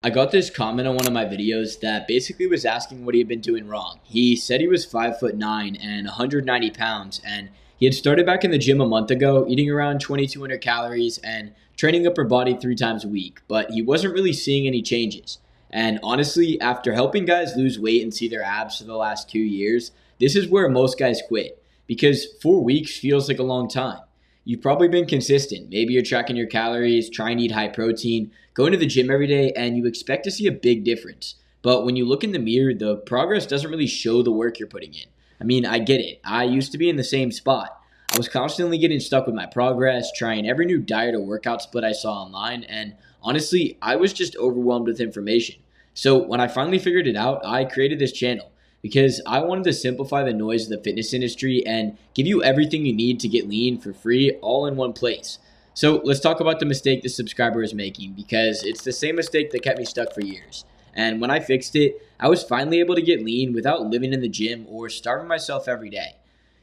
I got this comment on one of my videos that basically was asking what he had been doing wrong. He said he was 5'9" and 190 pounds, and he had started back in the gym a month ago, eating around 2,200 calories and training upper body 3 times a week, but he wasn't really seeing any changes. And honestly, after helping guys lose weight and see their abs for the last 2 years, this is where most guys quit because 4 weeks feels like a long time. You've probably been consistent. Maybe you're tracking your calories, trying to eat high protein, going to the gym every day, and you expect to see a big difference. But when you look in the mirror, the progress doesn't really show the work you're putting in. I mean, I get it. I used to be in the same spot. I was constantly getting stuck with my progress, trying every new diet or workout split I saw online, and honestly, I was just overwhelmed with information. So when I finally figured it out, I created this channel because I wanted to simplify the noise of the fitness industry and give you everything you need to get lean for free all in one place. So let's talk about the mistake this subscriber is making because it's the same mistake that kept me stuck for years. And when I fixed it, I was finally able to get lean without living in the gym or starving myself every day.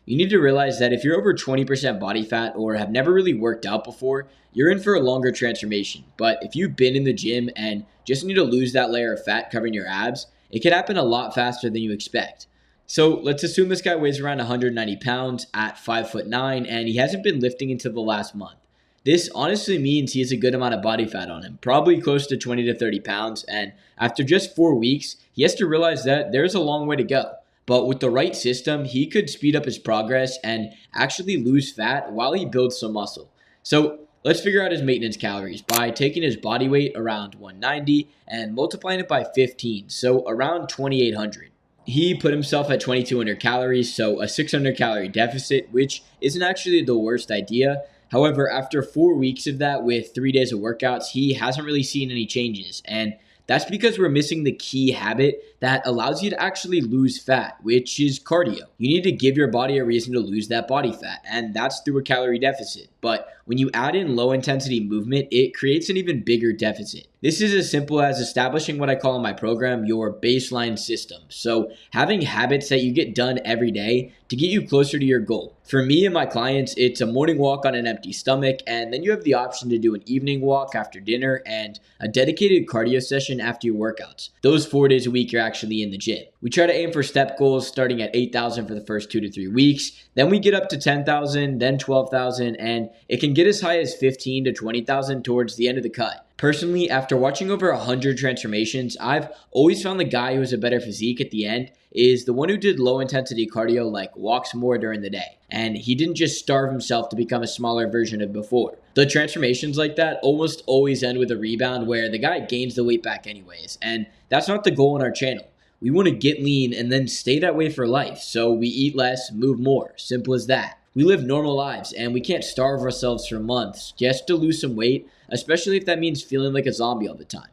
You need to realize that if you're over 20% body fat or have never really worked out before, you're in for a longer transformation. But if you've been in the gym and just need to lose that layer of fat covering your abs, it can happen a lot faster than you expect. So let's assume this guy weighs around 190 pounds at 5'9" and he hasn't been lifting until the last month. This honestly means he has a good amount of body fat on him, probably close to 20 to 30 pounds. And after just 4 weeks, he has to realize that there's a long way to go. But with the right system, he could speed up his progress and actually lose fat while he builds some muscle. So let's figure out his maintenance calories by taking his body weight around 190 and multiplying it by 15, so around 2,800. He put himself at 2,200 calories, so a 600 calorie deficit, which isn't actually the worst idea. However, after 4 weeks of that with 3 days of workouts, he hasn't really seen any changes. And that's because we're missing the key habit that allows you to actually lose fat, which is cardio. You need to give your body a reason to lose that body fat, and that's through a calorie deficit. But when you add in low intensity movement, it creates an even bigger deficit. This is as simple as establishing what I call in my program your baseline system. So having habits that you get done every day to get you closer to your goal. For me and my clients, it's a morning walk on an empty stomach, and then you have the option to do an evening walk after dinner and a dedicated cardio session after your workouts. Those 4 days a week, you're actually in the gym. We try to aim for step goals starting at 8,000 for the first 2 to 3 weeks. Then we get up to 10,000, then 12,000, and it can get as high as 15 to 20,000 towards the end of the cut. Personally, after watching over 100 transformations, I've always found the guy who has a better physique at the end is the one who did low intensity cardio, like walks more during the day. And he didn't just starve himself to become a smaller version of before. The transformations like that almost always end with a rebound where the guy gains the weight back anyways. And that's not the goal on our channel. We want to get lean and then stay that way for life. So we eat less, move more. Simple as that. We live normal lives and we can't starve ourselves for months just to lose some weight, especially if that means feeling like a zombie all the time.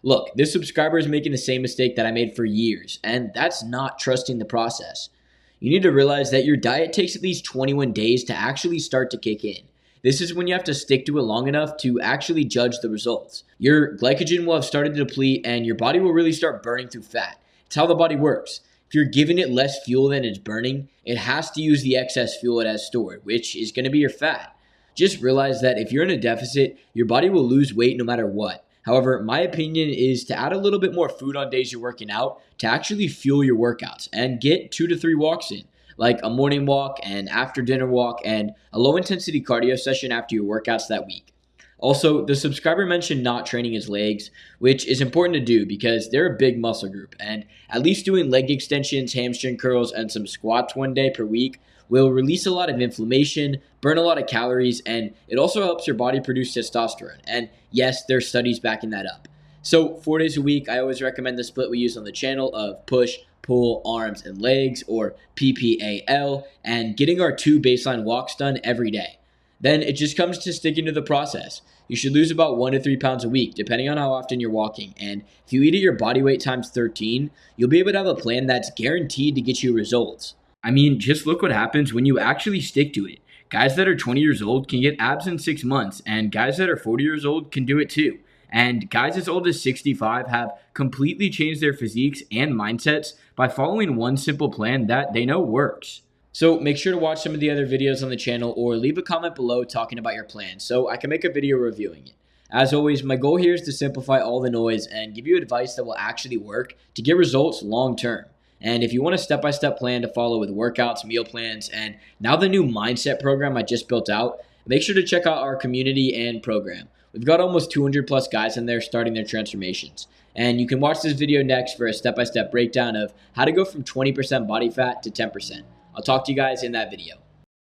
Look, this subscriber is making the same mistake that I made for years, and that's not trusting the process. You need to realize that your diet takes at least 21 days to actually start to kick in. This is when you have to stick to it long enough to actually judge the results. Your glycogen will have started to deplete and your body will really start burning through fat. It's how the body works. If you're giving it less fuel than it's burning, it has to use the excess fuel it has stored, which is going to be your fat. Just realize that if you're in a deficit, your body will lose weight no matter what. However, my opinion is to add a little bit more food on days you're working out to actually fuel your workouts and get 2 to 3 walks in, like a morning walk, an after dinner walk, and a low intensity cardio session after your workouts that week. Also, the subscriber mentioned not training his legs, which is important to do because they're a big muscle group, and at least doing leg extensions, hamstring curls, and some squats one day per week will release a lot of inflammation, burn a lot of calories, and it also helps your body produce testosterone. And yes, there's studies backing that up. So 4 days a week, I always recommend the split we use on the channel of push, pull, arms, and legs, or PPAL, and getting our 2 baseline walks done every day. Then it just comes to sticking to the process. You should lose about 1 to 3 pounds a week, depending on how often you're walking. And if you eat at your body weight times 13, you'll be able to have a plan that's guaranteed to get you results. I mean, just look what happens when you actually stick to it. Guys that are 20 years old can get abs in 6 months, and guys that are 40 years old can do it too. And guys as old as 65 have completely changed their physiques and mindsets by following one simple plan that they know works. So make sure to watch some of the other videos on the channel or leave a comment below talking about your plan so I can make a video reviewing it. As always, my goal here is to simplify all the noise and give you advice that will actually work to get results long term. And if you want a step-by-step plan to follow with workouts, meal plans, and now the new mindset program I just built out, make sure to check out our community and program. We've got almost 200 plus guys in there starting their transformations. And you can watch this video next for a step-by-step breakdown of how to go from 20% body fat to 10%. I'll talk to you guys in that video.